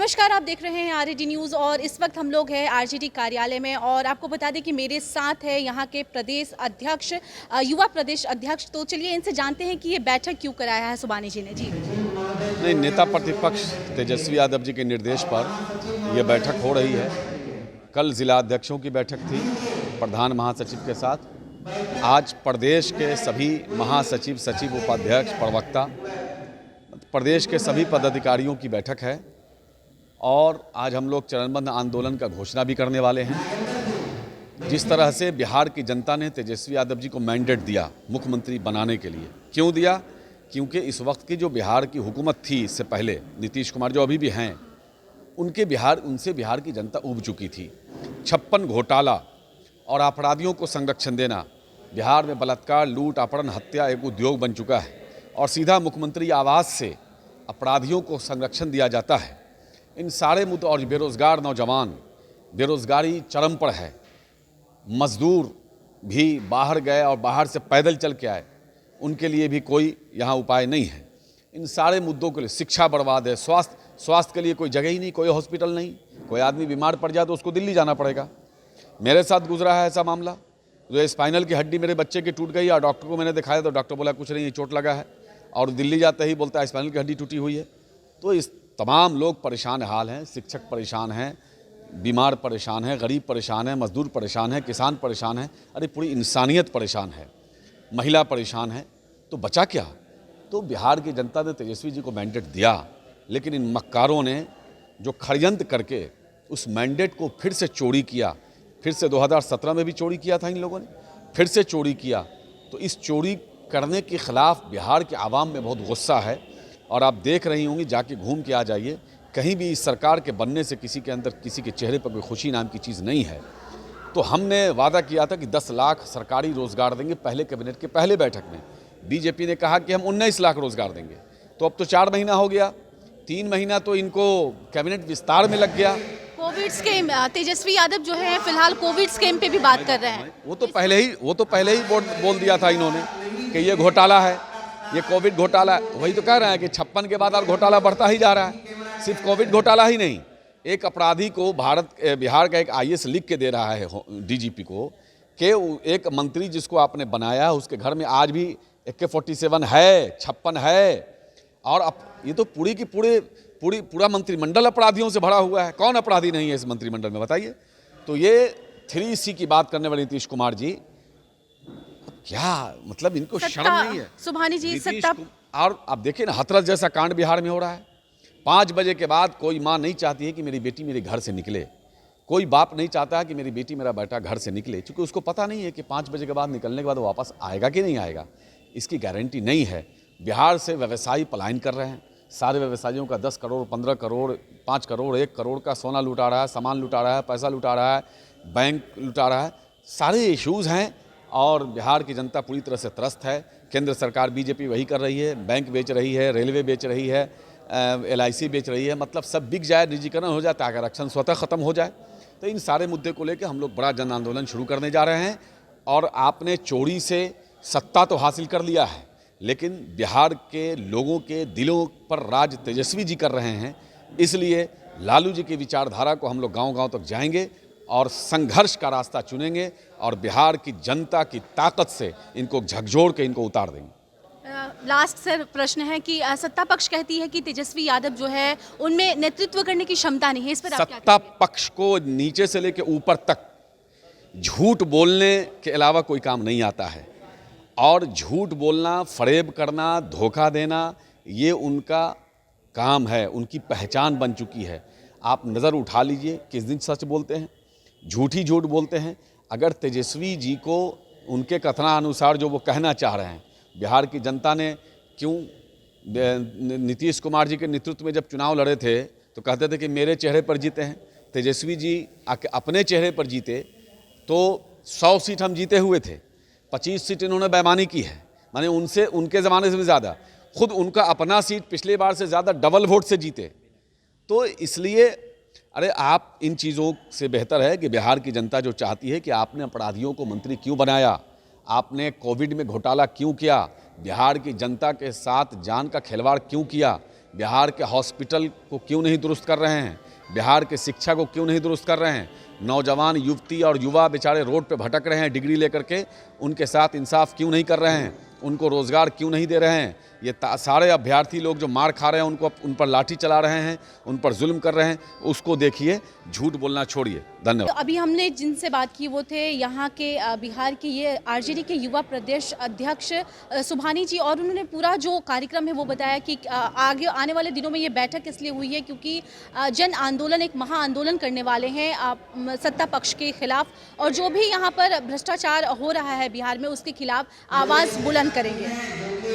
नमस्कार, आप देख रहे हैं आरजेडी न्यूज़ और इस वक्त हम लोग हैं आरजेडी कार्यालय में और आपको बता दें कि मेरे साथ है यहाँ के प्रदेश अध्यक्ष, युवा प्रदेश अध्यक्ष। तो चलिए इनसे जानते हैं कि ये बैठक क्यों कराया है सुबानी जी ने। जी नहीं, नेता प्रतिपक्ष तेजस्वी यादव जी के निर्देश पर यह बैठक हो रही है। कल जिला अध्यक्षों की बैठक थी प्रधान महासचिव के साथ। आज प्रदेश के सभी महासचिव, सचिव, उपाध्यक्ष, प्रवक्ता, प्रदेश के सभी पदाधिकारियों की बैठक है और आज हम लोग चरणबद्ध आंदोलन का घोषणा भी करने वाले हैं। जिस तरह से बिहार की जनता ने तेजस्वी यादव जी को मैंडेट दिया मुख्यमंत्री बनाने के लिए, क्यों दिया? क्योंकि इस वक्त की जो बिहार की हुकूमत थी, इससे पहले नीतीश कुमार जो अभी भी हैं, उनसे बिहार की जनता ऊब चुकी थी। 56 घोटाला और अपराधियों को संरक्षण देना, बिहार में बलात्कार, लूट, अपहरण, हत्या एक उद्योग बन चुका है और सीधा मुख्यमंत्री आवास से अपराधियों को संरक्षण दिया जाता है। इन सारे मुद्दों और बेरोजगार नौजवान, बेरोजगारी चरम पर है। मजदूर भी बाहर गए और बाहर से पैदल चल के आए, उनके लिए भी कोई यहाँ उपाय नहीं है। इन सारे मुद्दों के लिए शिक्षा बर्बाद है, स्वास्थ्य के लिए कोई जगह ही नहीं, कोई हॉस्पिटल नहीं। कोई आदमी बीमार पड़ जाए तो उसको दिल्ली जाना पड़ेगा। मेरे साथ गुजरा है ऐसा मामला, जो स्पाइनल की हड्डी मेरे बच्चे की टूट गई और डॉक्टर को मैंने दिखाया तो डॉक्टर बोला कुछ नहीं, चोट लगा है, और दिल्ली जाते ही बोलता है स्पाइनल की हड्डी टूटी हुई है। तो इस तमाम लोग परेशान हाल हैं, शिक्षक परेशान हैं, बीमार परेशान है, गरीब परेशान है, मजदूर परेशान है, किसान परेशान है, अरे पूरी इंसानियत परेशान है, महिला परेशान है। तो बचा क्या? तो बिहार की जनता ने तेजस्वी जी को मैंडेट दिया, लेकिन इन मक्कारों ने जो षड्यंत्र करके उस मैंडेट को फिर से चोरी किया, फिर से 2017 में भी चोरी किया था इन लोगों ने, फिर से चोरी किया। तो इस चोरी करने के ख़िलाफ़ बिहार के आवाम में बहुत गुस्सा है और आप देख रही होंगी, जाके घूम के आ जाइए, कहीं भी इस सरकार के बनने से किसी के अंदर, किसी के चेहरे पर कोई खुशी नाम की चीज़ नहीं है। तो हमने वादा किया था कि 10 लाख सरकारी रोज़गार देंगे पहले कैबिनेट के पहले बैठक में। बीजेपी ने कहा कि हम 19 लाख रोज़गार देंगे। तो अब तो 4 महीना हो गया, 3 महीना तो इनको कैबिनेट विस्तार में लग गया। कोविड स्कीम, तेजस्वी यादव जो है फिलहाल कोविड स्कीम पे भी बात कर रहे हैं। वो तो पहले ही बोल दिया था इन्होंने कि ये घोटाला है, ये कोविड घोटाला है। वही तो कह रहे हैं कि 56 के बाद और घोटाला बढ़ता ही जा रहा है। सिर्फ कोविड घोटाला ही नहीं, एक अपराधी को बिहार का एक IAS लिख के दे रहा है DGP को कि एक मंत्री जिसको आपने बनाया उसके घर में आज भी AK-47 है, 56 है। और अब ये तो पूरा मंत्रिमंडल अपराधियों से भरा हुआ है। कौन अपराधी नहीं है इस मंत्रिमंडल में, बताइए? तो ये 3C की बात करने वाले नीतीश कुमार जी, क्या मतलब इनको शर्म नहीं है? सुभानी जी, सत्ता और आप देखिए ना, हाथरस जैसा कांड बिहार में हो रहा है। 5 बजे के बाद कोई माँ नहीं चाहती है कि मेरी बेटी मेरे घर से निकले, कोई बाप नहीं चाहता है कि मेरी बेटी, मेरा बेटा घर से निकले, क्योंकि उसको पता नहीं है कि 5 बजे के बाद निकलने के बाद वापस आएगा कि नहीं आएगा, इसकी गारंटी नहीं है। बिहार से व्यवसायी पलायन कर रहे हैं, सारे व्यवसायियों का 10 करोड़, 15 करोड़, 5 करोड़, 1 करोड़ का सोना लुटा रहा है, सामान लुटा रहा है, पैसा लुटा रहा है, बैंक लुटा रहा है। सारे इश्यूज़ हैं और बिहार की जनता पूरी तरह से त्रस्त है। केंद्र सरकार बीजेपी वही कर रही है, बैंक बेच रही है, रेलवे बेच रही है, LIC बेच रही है, मतलब सब बिक जाए, निजीकरण हो जाए ताकि आरक्षण स्वतः ख़त्म हो जाए। तो इन सारे मुद्दे को लेकर हम लोग बड़ा जन आंदोलन शुरू करने जा रहे हैं। और आपने चोरी से सत्ता तो हासिल कर लिया है, लेकिन बिहार के लोगों के दिलों पर राज तेजस्वी जी कर रहे हैं। इसलिए लालू जी की विचारधारा को हम लोग गांव-गांव तक जाएंगे और संघर्ष का रास्ता चुनेंगे और बिहार की जनता की ताकत से इनको झकझोर के इनको उतार देंगे। लास्ट सर प्रश्न है कि सत्ता पक्ष कहती है कि तेजस्वी यादव जो है उनमें नेतृत्व करने की क्षमता नहीं है, इस पर आप क्या कहेंगे? सत्ता पक्ष को नीचे से लेकर ऊपर तक झूठ बोलने के अलावा कोई काम नहीं आता है और झूठ बोलना, फरेब करना, धोखा देना, ये उनका काम है, उनकी पहचान बन चुकी है। आप नज़र उठा लीजिए, किस दिन सच बोलते हैं, झूठ बोलते हैं। अगर तेजस्वी जी को उनके कथनानुसार जो वो कहना चाह रहे हैं, बिहार की जनता ने क्यों नीतीश कुमार जी के नेतृत्व में जब चुनाव लड़े थे तो कहते थे कि मेरे चेहरे पर जीते हैं। तेजस्वी जी अपने चेहरे पर जीते तो 100 सीट हम जीते हुए थे, 25 सीट इन्होंने बेईमानी की है, माने उनके ज़माने से भी ज़्यादा। खुद उनका अपना सीट पिछले बार से ज़्यादा डबल वोट से जीते। तो इसलिए अरे आप इन चीज़ों से बेहतर है कि बिहार की जनता जो चाहती है कि आपने अपराधियों को मंत्री क्यों बनाया, आपने कोविड में घोटाला क्यों किया, बिहार की जनता के साथ जान का खिलवाड़ क्यों किया, बिहार के हॉस्पिटल को क्यों नहीं दुरुस्त कर रहे हैं, बिहार के शिक्षा को क्यों नहीं दुरुस्त कर रहे हैं, नौजवान युवती और युवा बेचारे रोड पे भटक रहे हैं डिग्री लेकर के, उनके साथ इंसाफ क्यों नहीं कर रहे हैं, उनको रोज़गार क्यों नहीं दे रहे हैं। ये सारे अभ्यर्थी लोग जो मार खा रहे हैं, उनको उन पर लाठी चला रहे हैं, उन पर जुल्म कर रहे हैं, उसको देखिए, झूठ बोलना छोड़िए। धन्यवाद। तो अभी हमने जिनसे बात की वो थे यहाँ के बिहार के ये आरजेडी के युवा प्रदेश अध्यक्ष सुभानी जी, और उन्होंने पूरा जो कार्यक्रम है वो बताया कि आगे आने वाले दिनों में ये बैठक इसलिए हुई है क्योंकि जन आंदोलन, एक महा आंदोलन करने वाले हैं सत्ता पक्ष के खिलाफ, और जो भी यहाँ पर भ्रष्टाचार हो रहा है बिहार में उसके खिलाफ आवाज़ बुलंद करेंगे।